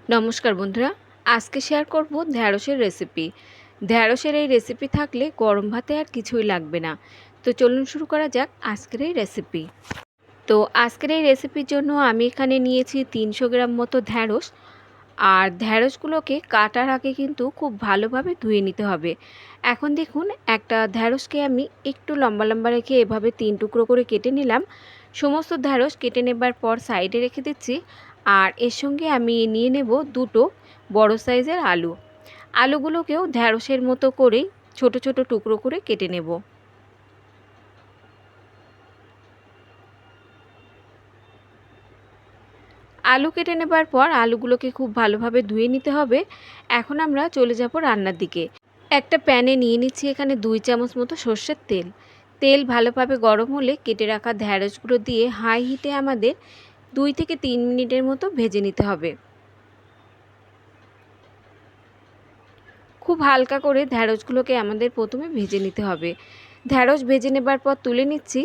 নমস্কার বন্ধুরা, আজকে শেয়ার করব ঢ্যাঁড়সের রেসিপি। ঢ্যাঁড়সের এই রেসিপি থাকলে গরম ভাতে আর কিছুই লাগবে না। তো চলুন শুরু করা যাক আজকের এই রেসিপি। তো আজকের এই রেসিপির জন্য আমি এখানে নিয়েছি 300 গ্রাম মতো ঢ্যাঁড়স। আর ঢ্যাঁড়সগুলোকে কাটার আগে কিন্তু খুব ভালোভাবে ধুয়ে নিতে হবে। এখন দেখুন, একটা ঢ্যাঁড়সকে আমি একটু লম্বা লম্বা রেখে এভাবে 3 টুকরো করে কেটে নিলাম। সমস্ত ঢ্যাঁড়স কেটে নেবার পর সাইডে রেখে দিচ্ছি। আর এর সঙ্গে আমি নিয়ে নেব দুটো বড় সাইজের আলু। আলুগুলোকেও ঢ্যাঁড়সের মতো করেই ছোট ছোট টুকরো করে কেটে নেব। আলু কেটে নেবার পর আলুগুলোকে খুব ভালোভাবে ধুয়ে নিতে হবে। এখন আমরা চলে যাব রান্নার দিকে। একটা প্যানে নিয়ে নিচ্ছি এখানে 2 চামচ মতো সর্ষের তেল। তেল ভালোভাবে গরম হলে কেটে রাখা ঢ্যাঁড়সগুলো দিয়ে হাই হিটে আমাদের 2 থেকে 3 মিনিটের মতো ভেজে নিতে হবে। খুব হালকা করে ঢ্যাঁড়সগুলোকে আমাদের প্রথমে ভেজে নিতে হবে। ঢ্যাঁড়স ভেজে নেবার পর তুলে নিচ্ছি।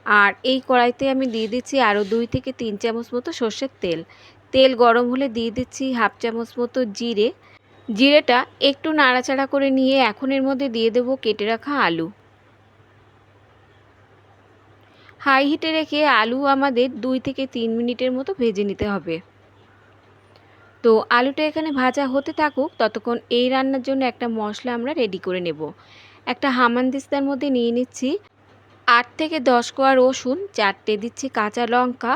আর এই কড়াইতে আমি দিয়ে দিচ্ছি আরও 2 থেকে 3 চামচ মতো সর্ষের তেল। তেল গরম হলে দিয়ে দিচ্ছি হাফ চামচ মতো জিরে। জিরেটা একটু নাড়াচাড়া করে নিয়ে এখন এর মধ্যে দিয়ে দেবো কেটে রাখা আলু। হাই হিটে রেখে আলু আমাদের 2 থেকে 3 মিনিটের মতো ভেজে নিতে হবে। তো আলুটা এখানে ভাজা হতে থাকুক, ততক্ষণ এই রান্নার জন্য একটা মশলা আমরা রেডি করে নেব। একটা হামানদিস্তার মধ্যে নিয়ে নিচ্ছি 8 থেকে 10 কোয়া রসুন, 4টে দিচ্ছি কাঁচা লঙ্কা,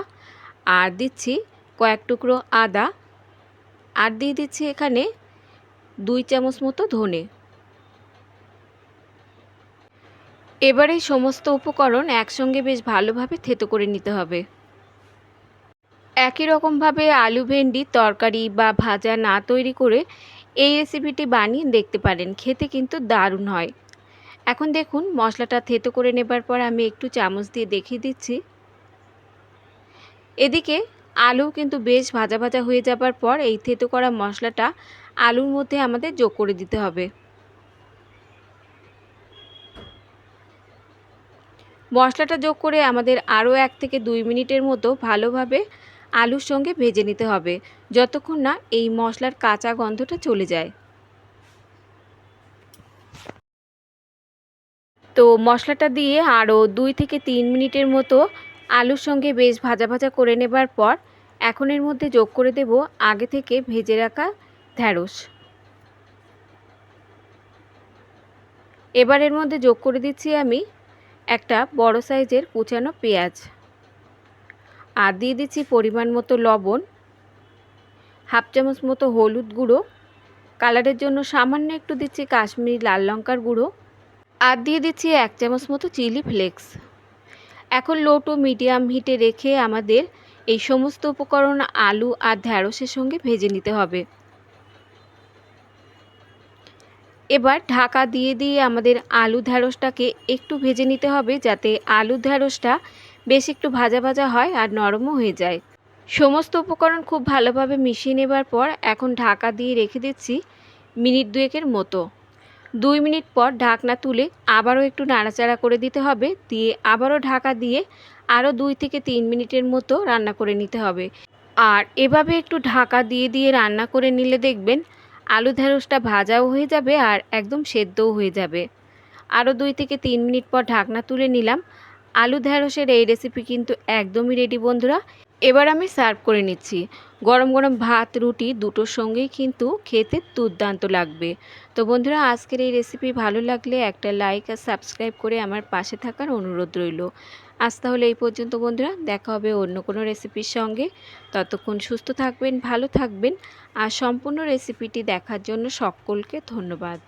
আর দিচ্ছি কয়েক টুকরো আদা, আর দিয়ে দিচ্ছি এখানে 2 চামচ মতো ধনে। এবারে সমস্ত উপকরণ একসঙ্গে বেশ ভালোভাবে থেতো করে নিতে হবে। একই রকমভাবে আলু ভেন্ডির তরকারি বা ভাজা না তৈরি করে এই রেসিপিটি বানিয়ে দেখতে পারেন, খেতে কিন্তু দারুণ হয়। এখন দেখুন, মশলাটা থেতো করে নেবার পর আমি একটু চামচ দিয়ে দেখিয়ে দিচ্ছি। এদিকে আলু কিন্তু বেশ ভাজা ভাজা হয়ে যাবার পর এই থেতো করা মশলাটা আলুর মধ্যে আমাদের যোগ করে দিতে হবে। মশলাটা যোগ করে আমাদের আরও 1 থেকে 2 মিনিটের মতো ভালোভাবে আলুর সঙ্গে ভেজে নিতে হবে, যতক্ষণ না এই মশলার কাঁচা গন্ধটা চলে যায়। তো মশলাটা দিয়ে আরও 2 থেকে 3 মিনিটের মতো আলুর সঙ্গে বেশ ভাজা ভাজা করে নেবার পর এখন এর মধ্যে যোগ করে দেব আগে থেকে ভেজে রাখা ঢ্যাঁড়স। এবার এর মধ্যে যোগ করে দিচ্ছি আমি একটা বড় সাইজের কুচানো পেঁয়াজ, আর দিয়ে দিচ্ছি পরিমাণ মতো লবণ, হাফ চামচ মতো হলুদ গুঁড়ো, কালারের জন্য সামান্য একটু দিচ্ছি কাশ্মীরি লাল লঙ্কার গুঁড়ো, আর দিয়ে দিচ্ছি 1 চামচ মতো চিলি ফ্লেক্স। এখন লো টু মিডিয়াম হিটে রেখে আমাদের এই সমস্ত উপকরণ আলু আর ঢ্যাঁড়সের সঙ্গে ভেজে নিতে হবে। এবার ঢাকা দিয়ে দিয়ে আমাদের আলু ঢ্যাঁড়সটাকে একটু ভেজে নিতে হবে, যাতে আলু ঢ্যাঁড়সটা বেশ একটু ভাজা ভাজা হয় আর নরমও হয়ে যায়। সমস্ত উপকরণ খুব ভালোভাবে মিশিয়ে নেবার পর এখন ঢাকা দিয়ে রেখে দিচ্ছি মিনিট 2 মতো। 2 মিনিট পর ঢাকনা তুলে আবারও একটু নাড়াচাড়া করে দিতে হবে, দিয়ে আবারও ঢাকা দিয়ে আরও 2 থেকে 3 মিনিটের মতো রান্না করে নিতে হবে। আর এভাবে একটু ঢাকা দিয়ে দিয়ে রান্না করে নিলে দেখবেন আলু ঢ্যাঁড়সটা ভাজাও হয়ে যাবে আর একদম সেদ্ধও হয়ে যাবে। আরও 2 থেকে 3 মিনিট পর ঢাকনা তুলে নিলাম। আলু ঢ্যাঁড়সের এই রেসিপি কিন্তু একদমই রেডি বন্ধুরা। এবার আমি সার্ভ করে নিচ্ছি। গরম গরম ভাত রুটি দুটোর সঙ্গেই কিন্তু খেতে দুর্দান্ত লাগবে। তো বন্ধুরা, আজকের এই রেসিপি ভালো লাগলে একটা লাইক আর সাবস্ক্রাইব করে আমার পাশে থাকার অনুরোধ রইল। আজ তাহলে এই পর্যন্ত বন্ধুরা, দেখা হবে অন্য কোনো রেসিপির সঙ্গে। ততক্ষণ সুস্থ থাকবেন, ভালো থাকবেন, আর সম্পূর্ণ রেসিপিটি দেখার জন্য সকলকে ধন্যবাদ।